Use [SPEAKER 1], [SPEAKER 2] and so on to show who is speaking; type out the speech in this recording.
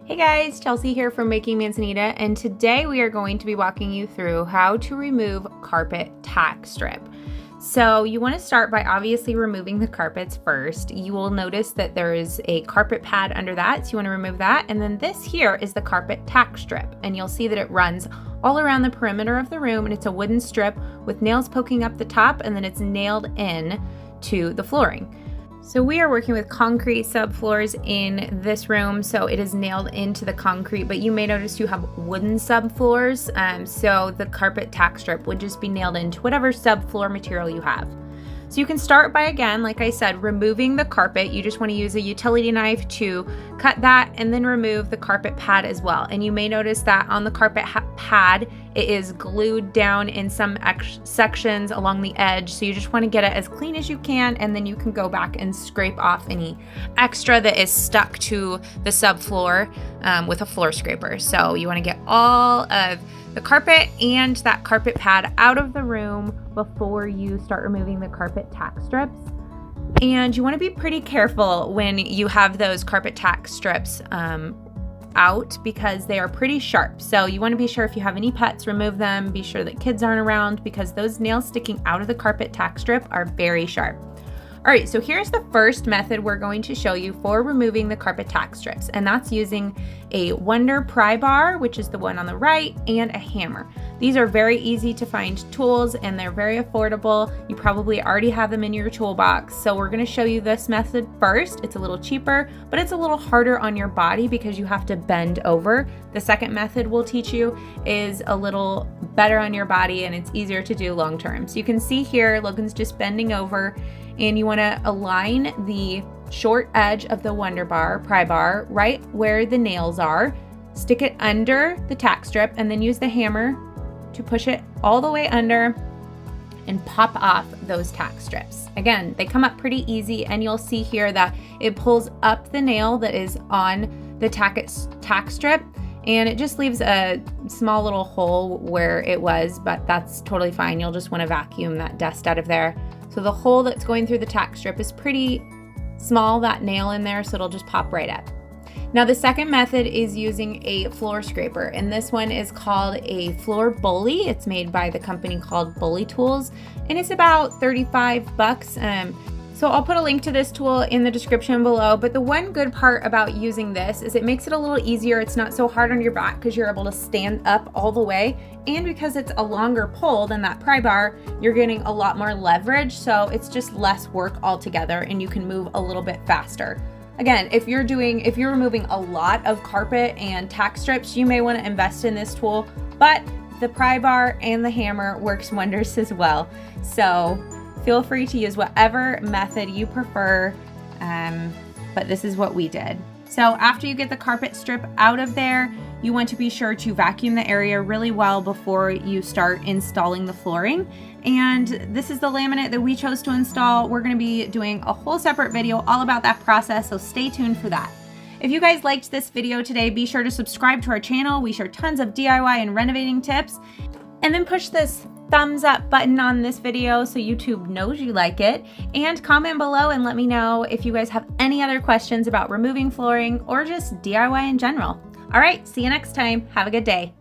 [SPEAKER 1] Hey guys, Chelsea here from Making Manzanita, and today we are going to be walking you through how to remove carpet tack strip. So you want to start by obviously removing the carpets first. You will notice that there is a carpet pad under that, so you want to remove that. And then this here is the carpet tack strip, and you'll see that it runs all around the perimeter of the room, and it's a wooden strip with nails poking up the top, and then it's nailed in to the flooring. So we are working with concrete subfloors in this room, so it is nailed into the concrete, but you may notice you have wooden subfloors, so the carpet tack strip would just be nailed into whatever subfloor material you have. So you can start by, again, like I said, removing the carpet. You just want to use a utility knife to cut that and then remove the carpet pad as well. And you may notice that on the carpet pad, it is glued down in some sections along the edge. So you just want to get it as clean as you can, and then you can go back and scrape off any extra that is stuck to the subfloor with a floor scraper. So you want to get all of the carpet and that carpet pad out of the room before you start removing the carpet tack strips. And you want to be pretty careful when you have those carpet tack strips out, because they are pretty sharp. So you want to be sure if you have any pets, remove them. Be sure that kids aren't around, because those nails sticking out of the carpet tack strip are very sharp. All right, so here's the first method we're going to show you for removing the carpet tack strips, and that's using a Wonder pry bar, which is the one on the right, and a hammer. These are very easy to find tools, and they're very affordable. You probably already have them in your toolbox. So we're gonna show you this method first. It's a little cheaper, but it's a little harder on your body because you have to bend over. The second method we'll teach you is a little better on your body, and it's easier to do long term. So you can see here, Logan's just bending over, and you want to align the short edge of the Wonder bar, pry bar, right where the nails are. Stick it under the tack strip, and then use the hammer to push it all the way under and pop off those tack strips. Again, they come up pretty easy, and you'll see here that it pulls up the nail that is on the tack strip, and it just leaves a small little hole where it was, but that's totally fine. You'll just want to vacuum that dust out of there. So the hole that's going through the tack strip is pretty small, that nail in there, so it'll just pop right up. Now the second method is using a floor scraper, and this one is called a floor bully. It's made by the company called Bully Tools, and it's about 35 bucks. So I'll put a link to this tool in the description below, but the one good part about using this is it makes it a little easier. It's not so hard on your back because you're able to stand up all the way, and because it's a longer pull than that pry bar, you're getting a lot more leverage, so it's just less work altogether, and you can move a little bit faster. Again, if you're removing a lot of carpet and tack strips, you may want to invest in this tool, but the pry bar and the hammer works wonders as well. So feel free to use whatever method you prefer, but this is what we did. So after you get the carpet strip out of there, you want to be sure to vacuum the area really well before you start installing the flooring. And this is the laminate that we chose to install. We're going to be doing a whole separate video all about that process, so stay tuned for that. If you guys liked this video today, be sure to subscribe to our channel. We share tons of DIY and renovating tips. And then push this thumbs up button on this video so YouTube knows you like it, and comment below and let me know if you guys have any other questions about removing flooring or just DIY in general. All right, see you next time. Have a good day.